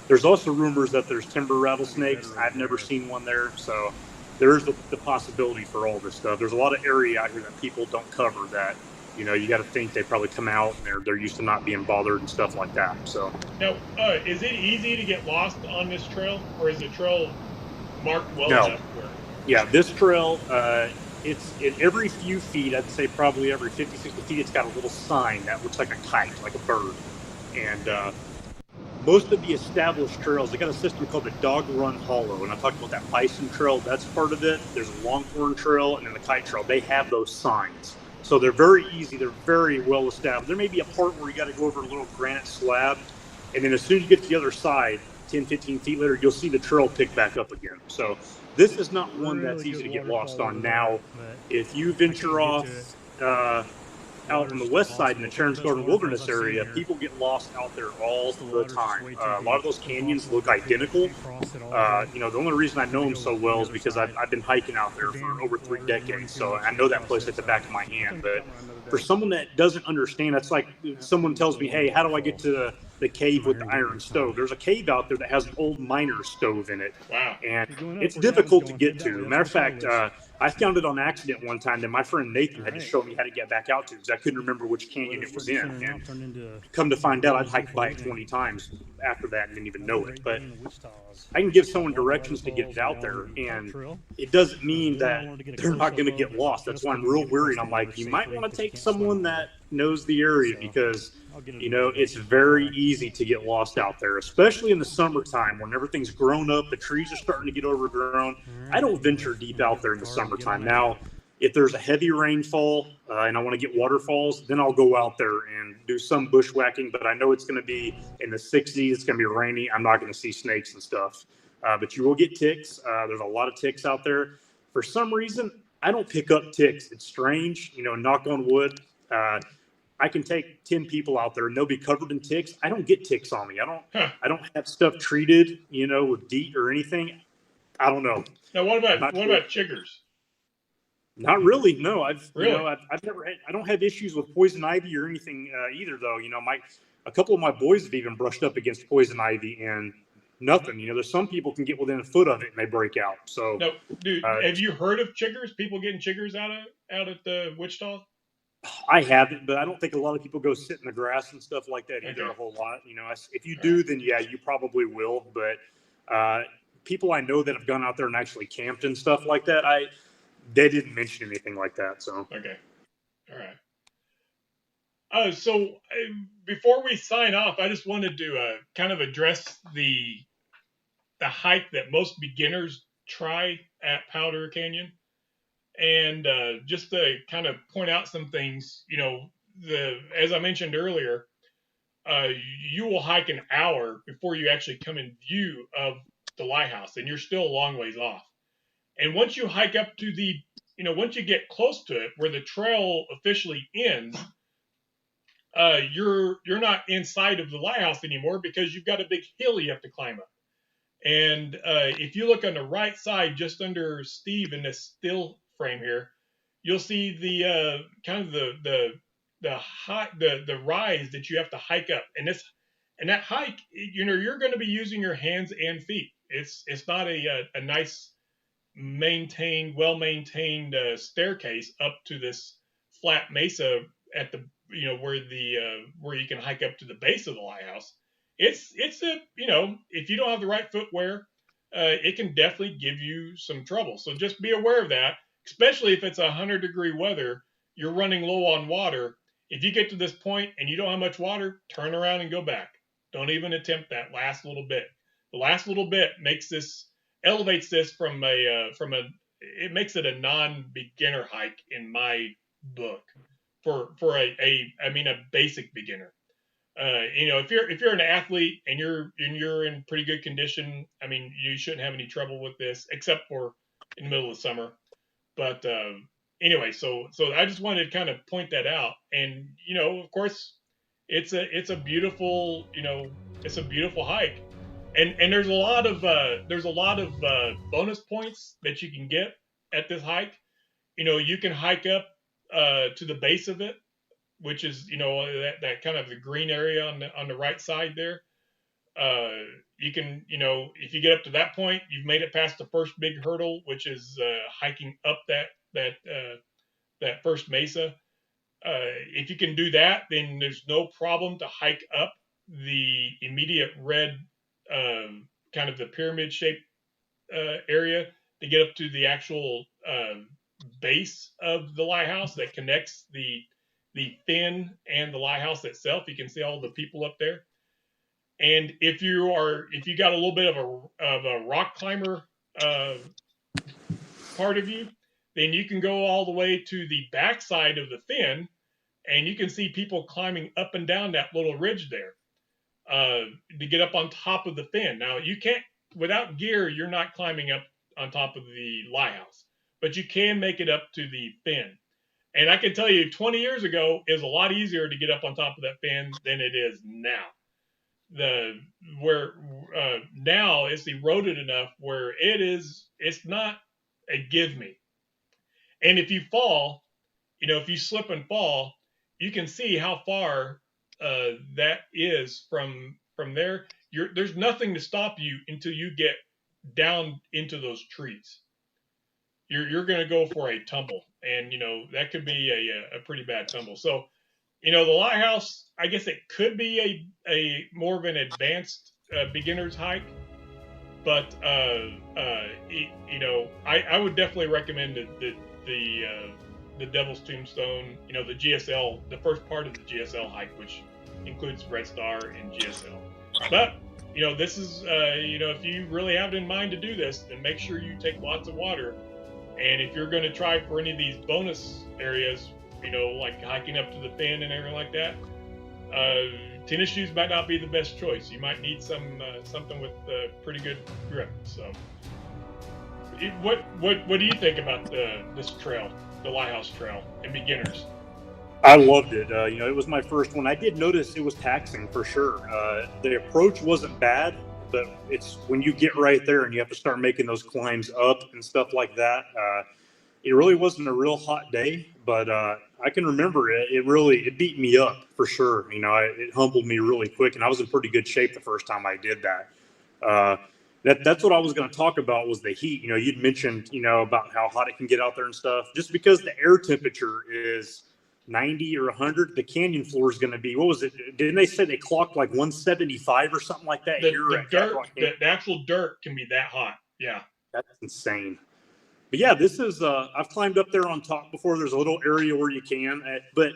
There's also rumors that there's timber rattlesnakes. I've never seen one there, so there's the possibility for all this stuff. There's a lot of area out here that people don't cover that, you got to think they probably come out and they're used to not being bothered and stuff like that. So now, is it easy to get lost on this trail, or is the trail marked well enough? Yeah, this trail, it's in every few feet, I'd say probably every 50, 60 feet, it's got a little sign that looks like a kite, like a bird. And most of the established trails, they got a system called the Dog Run Hollow. And I talked about that Bison Trail, that's part of it. There's a Longhorn Trail and then the Kite Trail. They have those signs. So they're very easy. They're very well established. There may be a part where you got to go over a little granite slab. And then as soon as you get to the other side, 10, 15 feet later, you'll see the trail pick back up again. So this is not one that's easy to get lost on. Now, if you venture off out on the west side in the Charon's Garden Wilderness area, people get lost out there all the time. A lot of those canyons look identical. The only reason I know them so well is because I've been hiking out there for over 3 decades, so I know that place at the back of my hand. But for someone that doesn't understand, that's like someone tells me, hey, how do I get to the cave with the iron stove? There's a cave out there that has an old miner stove in it. Wow. And it's difficult to get to. Matter of fact, I found it on accident one time that my friend Nathan had to show me how to get back out to because I couldn't remember which canyon it was in. And come to find out, I'd hiked by it 20 times after that and didn't even know it. But I can give someone directions to get it out there, and it doesn't mean that they're not going to get lost. That's why I'm real worried. I'm like, you might want to take someone that knows the area because, it's very easy to get lost out there, especially in the summertime when everything's grown up, the trees are starting to get overgrown. I don't venture deep out there in the summertime. Now, if there's a heavy rainfall and I want to get waterfalls, then I'll go out there and do some bushwhacking. But I know it's going to be in the 60s. It's going to be rainy. I'm not going to see snakes and stuff. But you will get ticks. There's a lot of ticks out there. For some reason, I don't pick up ticks. It's strange. Knock on wood. I can take 10 people out there and they'll be covered in ticks. I don't get ticks on me. I don't have stuff treated, with DEET or anything. I don't know. Now, what about chiggers? Not really. No, I've never had, I don't have issues with poison ivy or anything either, though. A couple of my boys have even brushed up against poison ivy and nothing. There's some people can get within a foot of it and they break out. So, no, dude, have you heard of chiggers? People getting chiggers out at the Wichita? I haven't, but I don't think a lot of people go sit in the grass and stuff like that either a whole lot. If you do, then yeah, you probably will. But people I know that have gone out there and actually camped and stuff like that, they didn't mention anything like that. So okay, all right. So before we sign off, I just wanted to kind of address the hike that most beginners try at Powder Canyon. And just to kind of point out some things, as I mentioned earlier, you will hike an hour before you actually come in view of the lighthouse, and you're still a long ways off. And once you hike up to once you get close to it, where the trail officially ends, you're not inside of the lighthouse anymore because you've got a big hill you have to climb up. And if you look on the right side, just under Steve in this still frame here, you'll see the kind of the rise that you have to hike up, and that hike, you're going to be using your hands and feet. It's not a nice well maintained staircase up to this flat mesa at the where you can hike up to the base of the lighthouse. It's if you don't have the right footwear, it can definitely give you some trouble. So just be aware of that. Especially if it's 100-degree weather, you're running low on water. If you get to this point and you don't have much water, turn around and go back. Don't even attempt that last little bit. The last little bit elevates this it makes it a non-beginner hike in my book for a basic beginner. If you're an athlete and you're in pretty good condition, you shouldn't have any trouble with this, except for in the middle of the summer. But anyway, so I just wanted to kind of point that out, and of course, it's a beautiful hike, and there's a lot of bonus points that you can get at this hike. You can hike up to the base of it, which is that kind of the green area on the right side there. You can, if you get up to that point, you've made it past the first big hurdle, which is hiking up that first mesa. If you can do that, then there's no problem to hike up the immediate red, kind of the pyramid shaped area to get up to the actual base of the lighthouse that connects the fin and the lighthouse itself. You can see all the people up there. And if you got a little bit of a rock climber part of you, then you can go all the way to the backside of the fin, and you can see people climbing up and down that little ridge there to get up on top of the fin. Now, you can't, without gear, you're not climbing up on top of the lighthouse, but you can make it up to the fin. And I can tell you, 20 years ago, it was a lot easier to get up on top of that fin than it is now. Now it's eroded enough where it's not a give me. And if you fall, if you slip and fall, you can see how far that is from there. There's nothing to stop you until you get down into those trees. You're going to go for a tumble, and that could be a pretty bad tumble. So, the lighthouse, I guess it could be a more of an advanced beginner's hike, but I would definitely recommend the Devil's Tombstone. The GSL, the first part of the GSL hike, which includes Red Star and GSL. But this is if you really have it in mind to do this, then make sure you take lots of water. And if you're going to try for any of these bonus areas, like hiking up to the fin and everything like that, tennis shoes might not be the best choice. You might need something with pretty good grip. So, what do you think about this trail, the Lighthouse Trail, and beginners? I loved it. It was my first one. I did notice it was taxing for sure. The approach wasn't bad, but it's when you get right there and you have to start making those climbs up and stuff like that. It really wasn't a real hot day, but I can remember it. It beat me up for sure. It humbled me really quick, and I was in pretty good shape the first time I did that. That's what I was going to talk about was the heat. You'd mentioned about how hot it can get out there and stuff. Just because the air temperature is 90 or 100, the canyon floor is going to be, what was it? Didn't they say they clocked like 175 or something like that? The actual dirt can be that hot. Yeah. That's insane. But yeah, this is, I've climbed up there on top before. There's a little area where you can, but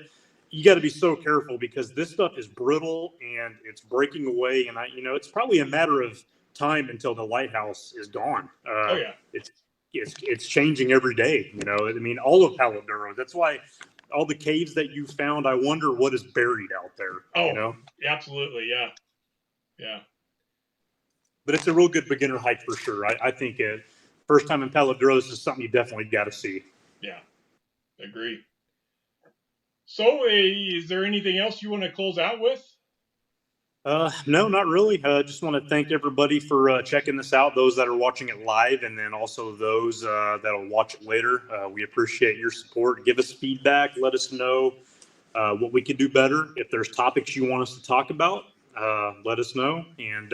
you got to be so careful because this stuff is brittle and it's breaking away. And it's probably a matter of time until the lighthouse is gone. Oh yeah. It's changing every day. All of Palo Duro. That's why all the caves that you found, I wonder what is buried out there. Oh, absolutely. Yeah. Yeah. But it's a real good beginner hike for sure. I think first time in Palo Duro, this is something you definitely got to see. Yeah. Agree. So is there anything else you want to close out with? No, not really. Just want to thank everybody for checking this out, those that are watching it live, and then also those that'll watch it later. We appreciate your support. Give us feedback. Let us know what we could do better. If there's topics you want us to talk about, let us know. And,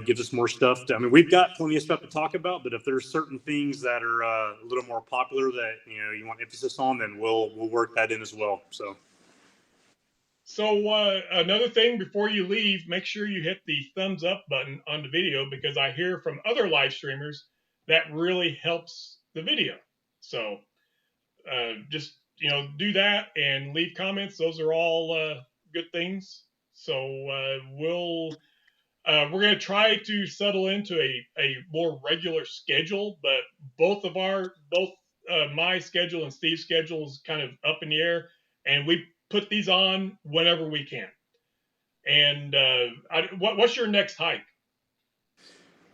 give us more stuff. We've got plenty of stuff to talk about, but if there's certain things that are a little more popular that, you want emphasis on, then we'll work that in as well. So another thing before you leave, make sure you hit the thumbs up button on the video because I hear from other live streamers that really helps the video. So just, do that and leave comments. Those are all good things. So we're going to try to settle into a more regular schedule, but both my schedule and Steve's schedule is kind of up in the air, and we put these on whenever we can. And what's your next hike?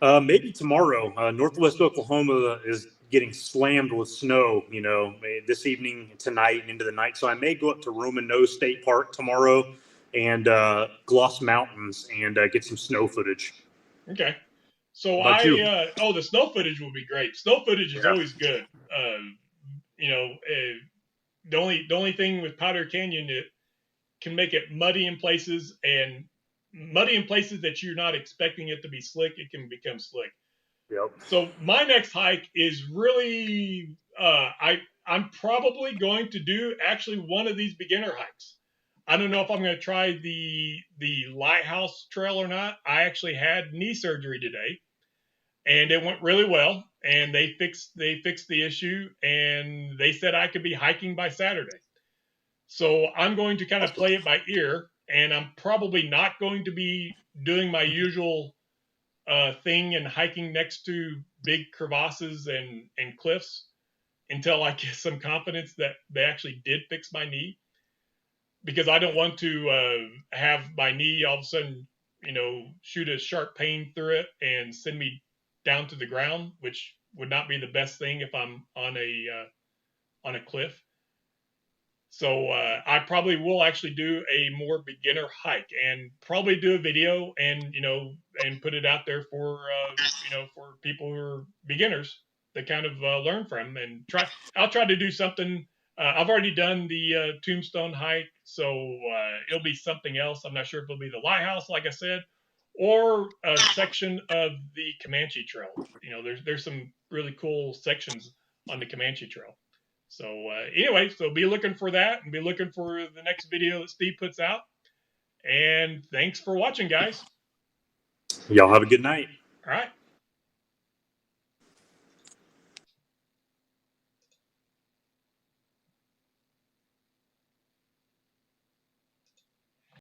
Maybe tomorrow. Northwest Oklahoma is getting slammed with snow, this evening, tonight, and into the night. So I may go up to Roman Nose State Park tomorrow and Gloss Mountains and get some snow footage. Okay. So the snow footage will be great. Snow footage is always good. The only thing with Powder Canyon, it can make it muddy in places, and muddy in places that you're not expecting it to be slick, it can become slick. Yep. So my next hike is really, I'm probably going to do actually one of these beginner hikes. I don't know if I'm going to try the Lighthouse Trail or not. I actually had knee surgery today, and it went really well. And they fixed the issue, and they said I could be hiking by Saturday. So I'm going to kind of play it by ear, and I'm probably not going to be doing my usual thing and hiking next to big crevasses and cliffs until I get some confidence that they actually did fix my knee. Because I don't want to have my knee all of a sudden, shoot a sharp pain through it and send me down to the ground, which would not be the best thing if I'm on a cliff. So I probably will actually do a more beginner hike and probably do a video and and put it out there for for people who are beginners to kind of learn from and try. I'll try to do something. I've already done the Tombstone hike, so it'll be something else. I'm not sure if it'll be the Lighthouse, like I said, or a section of the Comanche Trail. There's some really cool sections on the Comanche Trail. So anyway, so be looking for that and be looking for the next video that Steve puts out. And thanks for watching, guys. Y'all have a good night. All right.